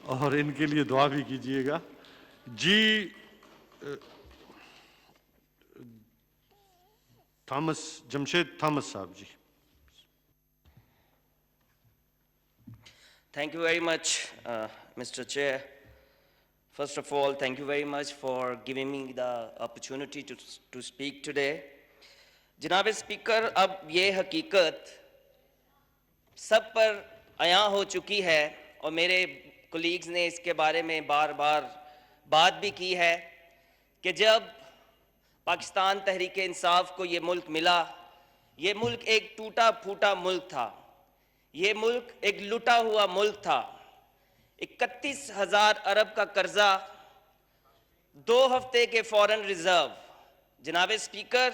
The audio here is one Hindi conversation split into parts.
और इनके लिए दुआ भी कीजिएगा। जी थॉमस, जमशेद थॉमस साहब जी। Thank you very much, Mr. Chair. First of all, thank you very much for giving me the opportunity to speak today. जनाब स्पीकर, अब ये हकीकत सब पर आया हो चुकी है और मेरे कोलीग्स ने इसके बारे में बार बार बात भी की है कि जब पाकिस्तान तहरीक इंसाफ को ये मुल्क मिला, ये मुल्क एक टूटा फूटा मुल्क था, ये मुल्क एक लुटा हुआ मुल्क था। 31,000 अरब का कर्जा, 2 हफ्ते के फॉरेन रिजर्व। जनाब स्पीकर,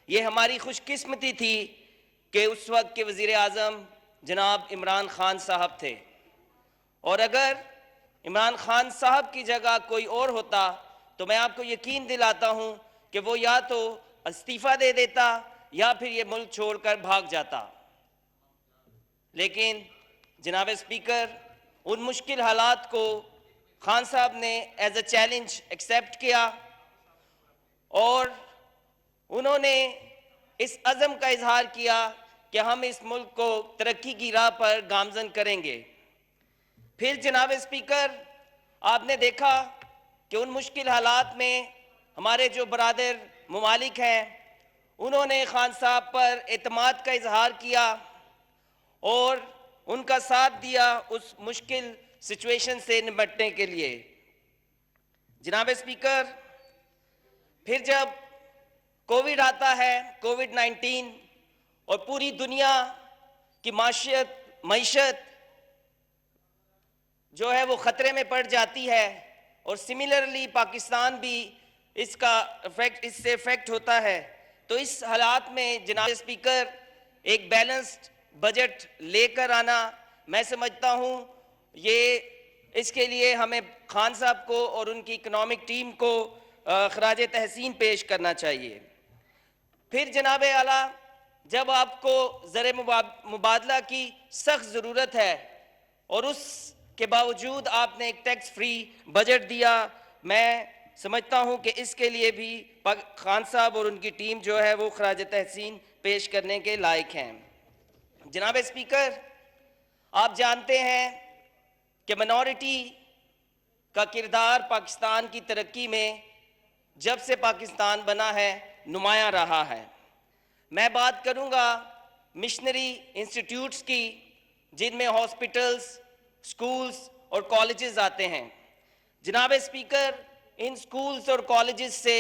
ये हमारी खुशकिस्मती थी कि उस वक्त के वज़ीर आज़म जनाब इमरान खान साहब थे, और अगर इमरान खान साहब की जगह कोई और होता तो मैं आपको यकीन दिलाता हूं कि वो या तो इस्तीफ़ा दे देता या फिर ये मुल्क छोड़कर भाग जाता। लेकिन जनाब स्पीकर, उन मुश्किल हालात को खान साहब ने एज अ चैलेंज एक्सेप्ट किया और उन्होंने इस अज़म का इजहार किया कि हम इस मुल्क को तरक्की की राह पर गामजन करेंगे। फिर जनाब स्पीकर, आपने देखा कि उन मुश्किल हालात में हमारे जो बरादर ममालिक हैं उन्होंने खान साहब पर एतमाद का इजहार किया और उनका साथ दिया उस मुश्किल सिचुएशन से निपटने के लिए। जनाब स्पीकर, फिर जब कोविड आता है, कोविड-19, और पूरी दुनिया की मईशत जो है वो ख़तरे में पड़ जाती है और सिमिलरली पाकिस्तान भी इससे इफेक्ट होता है, तो इस हालात में जनाब स्पीकर एक बैलेंस्ड बजट लेकर आना, मैं समझता हूँ ये इसके लिए हमें खान साहब को और उनकी इकनॉमिक टीम को खराज तहसीन पेश करना चाहिए। फिर जनाब आला, जब आपको ज़र मुबादला की सख्त ज़रूरत है और उसके बावजूद आपने एक टैक्स फ्री बजट दिया, मैं समझता हूं कि इसके लिए भी खान साहब और उनकी टीम जो है वो खराज तहसीन पेश करने के लायक हैं। जनाब स्पीकर, आप जानते हैं कि मिनॉरिटी का किरदार पाकिस्तान की तरक्की में जब से पाकिस्तान बना है नुमायां रहा है। मैं बात करूंगा मिशनरी इंस्टीट्यूट्स की, जिनमें हॉस्पिटल्स, स्कूल्स और कॉलेजेस आते हैं। जनाब स्पीकर, इन स्कूल्स और कॉलेजेस से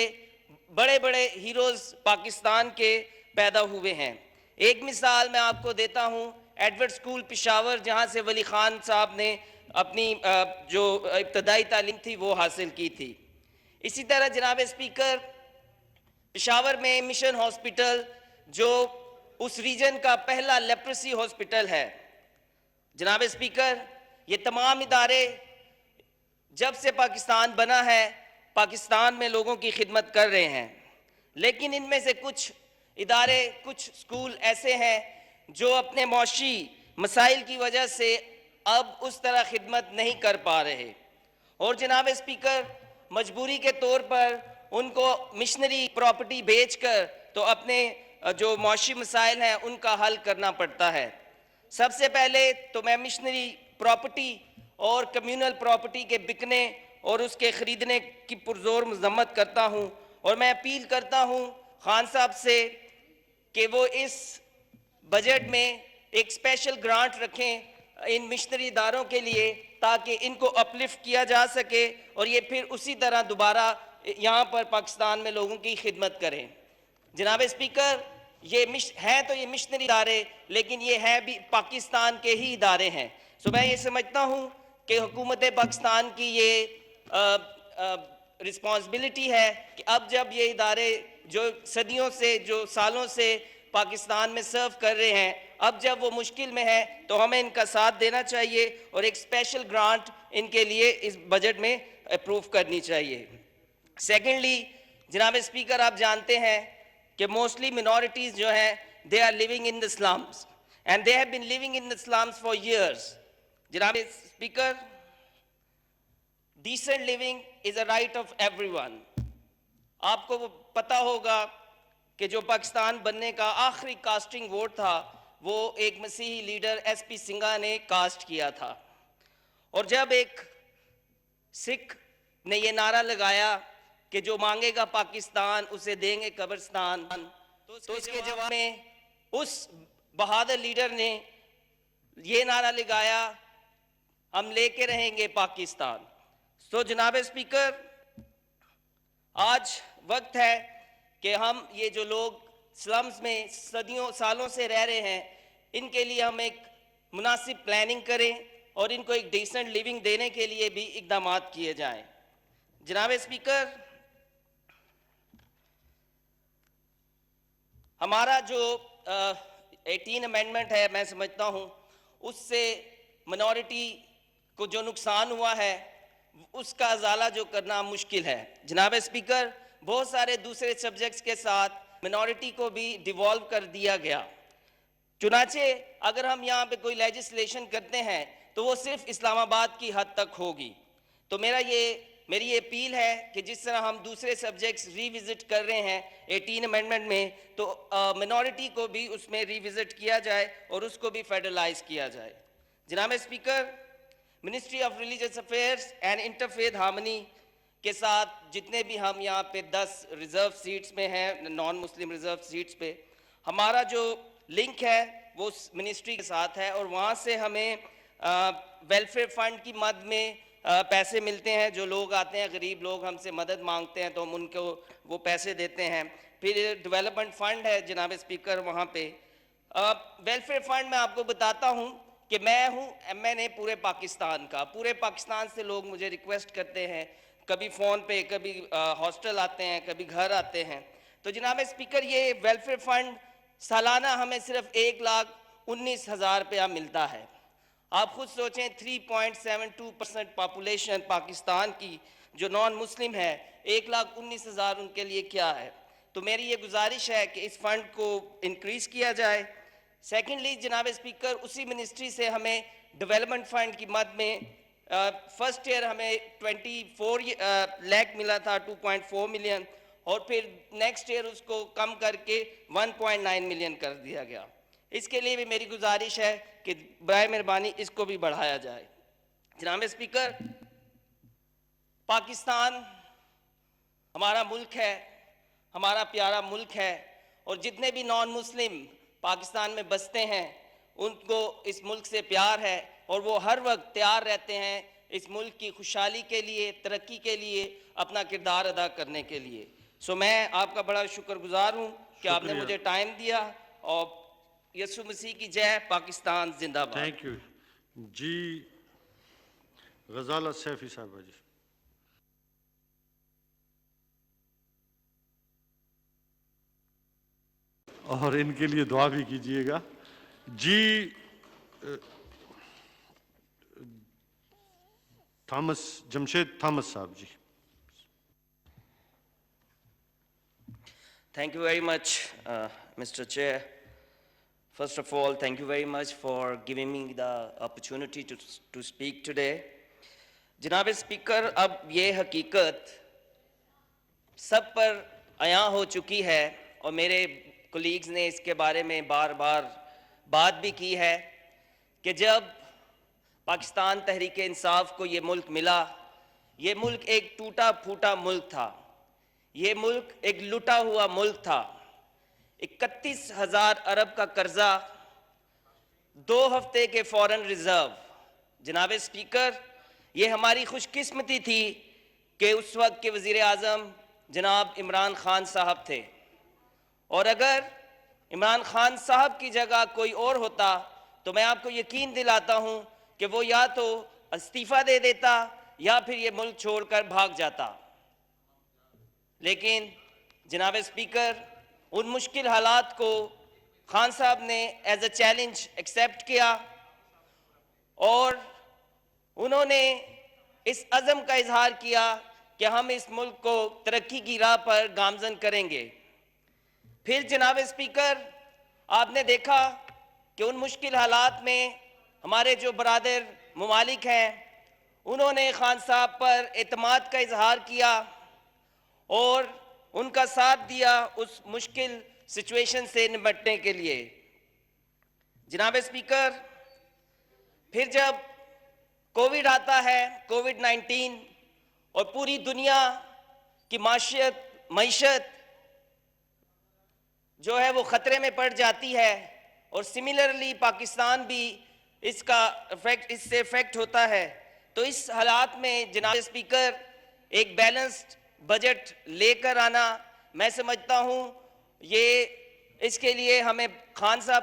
बड़े बड़े हीरोज़ पाकिस्तान के पैदा हुए हैं। एक मिसाल मैं आपको देता हूं, एडवर्ड स्कूल पेशावर, जहां से वली खान साहब ने अपनी जो इब्तदाई तालीम थी वो हासिल की थी। इसी तरह जनाब स्पीकर, पेशावर में मिशन हॉस्पिटल जो उस रीजन का पहला लेप्रेसी हॉस्पिटल है। जनाब स्पीकर, ये तमाम इदारे जब से पाकिस्तान बना है पाकिस्तान में लोगों की खिदमत कर रहे हैं, लेकिन इनमें से कुछ इदारे, कुछ स्कूल ऐसे हैं जो अपने मौशी मसाइल की वजह से अब उस तरह खिदमत नहीं कर पा रहे, और जनाब स्पीकर, मजबूरी के तौर पर उनको मिशनरी प्रॉपर्टी बेचकर तो अपने जो मौशी मसाइल हैं उनका हल करना पड़ता है। सबसे पहले तो मैं मिशनरी प्रॉपर्टी और कम्युनल प्रॉपर्टी के बिकने और उसके ख़रीदने की पुरजोर मजम्मत करता हूँ, और मैं अपील करता हूँ खान साहब से कि वो इस बजट में एक स्पेशल ग्रांट रखें इन मिशनरी इदारों के लिए, ताकि इनको अपलिफ्ट किया जा सके और ये फिर उसी तरह दोबारा यहाँ पर पाकिस्तान में लोगों की खिदमत करें। जनाब स्पीकर, ये हैं तो ये मिशनरी इदारे, लेकिन ये हैं भी पाकिस्तान के ही इदारे हैं। सो मैं ये समझता हूँ कि हुकूमत पाकिस्तान की ये रिस्पॉन्सिबिलिटी है कि अब जब ये इदारे जो सदियों से, जो सालों से पाकिस्तान में सर्व कर रहे हैं, अब जब वो मुश्किल में है तो हमें इनका साथ देना चाहिए और एक स्पेशल ग्रांट इनके लिए इस बजट में अप्रूव करनी चाहिए। सेकेंडली जनाब स्पीकर, आप जानते हैं कि मोस्टली मिनॉरिटीज़ जो हैं they are living in the slums and they have been living in the slums for years. जनाब speaker, decent living is a right of everyone. आपको वो पता होगा कि जो पाकिस्तान बनने का आखिरी कास्टिंग वोट था वो एक मसीही लीडर एसपी सिंघा ने कास्ट किया था। और जब एक सिख ने ये नारा लगाया कि जो मांगेगा पाकिस्तान उसे देंगे कब्रिस्तान, तो उसके जवाब में उस बहादुर लीडर ने ये नारा लगाया, हम लेके रहेंगे पाकिस्तान। तो जनाब स्पीकर, आज वक्त है कि हम ये जो लोग स्लम्स में सदियों सालों से रह रहे हैं, इनके लिए हम एक मुनासिब प्लानिंग करें और इनको एक डिसेंट लिविंग देने के लिए भी इकदाम किए जाएं। जनाब स्पीकर, हमारा जो 18 अमेंडमेंट है, मैं समझता हूं उससे मिनॉरिटी को जो नुकसान हुआ है उसका अजाला जो करना मुश्किल है। जनाब स्पीकर, बहुत सारे दूसरे सब्जेक्ट्स के साथ मिनॉरिटी को भी डिवॉल्व कर दिया गया। चुनाचे अगर हम यहाँ पे कोई लेजिस्लेशन करते हैं तो वो सिर्फ इस्लामाबाद की हद तक होगी। तो मेरी ये अपील है कि जिस तरह हम दूसरे सब्जेक्ट्स रिविजिट कर रहे हैं 18 अमेंडमेंट में, तो मिनॉरिटी को भी उसमें रिविजिट किया जाए और उसको भी फेडरलाइज किया जाए। जनाब speaker, ministry of religious affairs and interfaith harmony के साथ जितने भी हम यहाँ पे 10 रिजर्व सीट्स में हैं, नॉन मुस्लिम रिजर्व सीट्स पे, हमारा जो लिंक है वो मिनिस्ट्री के साथ है और वहाँ से हमें वेलफेयर फंड की मद में पैसे मिलते हैं। जो लोग आते हैं, गरीब लोग हमसे मदद मांगते हैं तो हम उनको वो पैसे देते हैं। फिर डेवलपमेंट फंड है जनाब स्पीकर, वहाँ पे वेलफेयर फंड में आपको बताता हूँ कि मैं हूँ MNA पूरे पाकिस्तान का। पूरे पाकिस्तान से लोग मुझे रिक्वेस्ट करते हैं, कभी फ़ोन पे, कभी हॉस्टल आते हैं, कभी घर आते हैं। तो जनाब स्पीकर, ये वेलफेयर फंड सालाना हमें सिर्फ 1,19,000 रुपया मिलता है। आप खुद सोचें, 3.72% पॉपुलेशन पाकिस्तान की जो नॉन मुस्लिम है, 1,19,000 उनके लिए क्या है। तो मेरी ये गुजारिश है कि इस फंड को इंक्रीज़ किया जाए। सेकेंडली जनाब स्पीकर, उसी मिनिस्ट्री से हमें डेवलपमेंट फंड की मद में फर्स्ट ईयर हमें 24 लाख मिला था, 2.4 मिलियन, और फिर नेक्स्ट ईयर उसको कम करके 1.9 मिलियन कर दिया गया। इसके लिए भी मेरी गुजारिश है कि बराए मेहरबानी इसको भी बढ़ाया जाए। जनाब स्पीकर, पाकिस्तान हमारा मुल्क है, हमारा प्यारा मुल्क है, और जितने भी नॉन मुस्लिम पाकिस्तान में बसते हैं उनको इस मुल्क से प्यार है और वो हर वक्त तैयार रहते हैं इस मुल्क की खुशहाली के लिए, तरक्की के लिए अपना किरदार अदा करने के लिए। सो मैं आपका बड़ा शुक्रगुजार हूँ कि आपने मुझे टाइम दिया। और यसु मसीह की जय, पाकिस्तान जिंदाबाद। थैंक यू जी। गजाला सैफी साहब जी। और इनके लिए दुआ भी कीजिएगा जी। जमशेद थॉमस साहब जी। Thank you very much, Mr. Chair. First of all, thank you very much for giving me the opportunity to speak today. जनाब स्पीकर, अब ये हकीकत सब पर आया हो चुकी है और मेरे कोलीग्स ने इसके बारे में बार बार बात भी की है कि जब पाकिस्तान तहरीक इंसाफ को ये मुल्क मिला, ये मुल्क एक टूटा फूटा मुल्क था, ये मुल्क एक लुटा हुआ मुल्क था। 31,000 अरब का कर्जा, 2 हफ्ते के फॉरेन रिजर्व। जनाब स्पीकर, ये हमारी खुशकिस्मती थी कि उस वक्त के वज़ीर आज़म जनाब इमरान खान साहब थे, और अगर इमरान खान साहब की जगह कोई और होता तो मैं आपको यकीन दिलाता हूं कि वो या तो इस्तीफ़ा दे देता या फिर ये मुल्क छोड़कर भाग जाता। लेकिन जनाब स्पीकर, उन मुश्किल हालात को खान साहब ने एज अ चैलेंज एक्सेप्ट किया और उन्होंने इस अज़म का इजहार किया कि हम इस मुल्क को तरक्की की राह पर गामजन करेंगे। फिर जनाब स्पीकर, आपने देखा कि उन मुश्किल हालात में हमारे जो बरादर ममालिक हैं उन्होंने खान साहब पर एतमाद का इजहार किया और उनका साथ दिया उस मुश्किल सिचुएशन से निपटने के लिए। जनाब स्पीकर, फिर जब कोविड आता है, कोविड-19, और पूरी दुनिया की मईशत जो है वो खतरे में पड़ जाती है, और सिमिलरली पाकिस्तान भी इससे इफेक्ट होता है, तो इस हालात में जनाब स्पीकर एक बैलेंस्ड बजट लेकर आना, मैं समझता हूं ये इसके लिए हमें खान साहब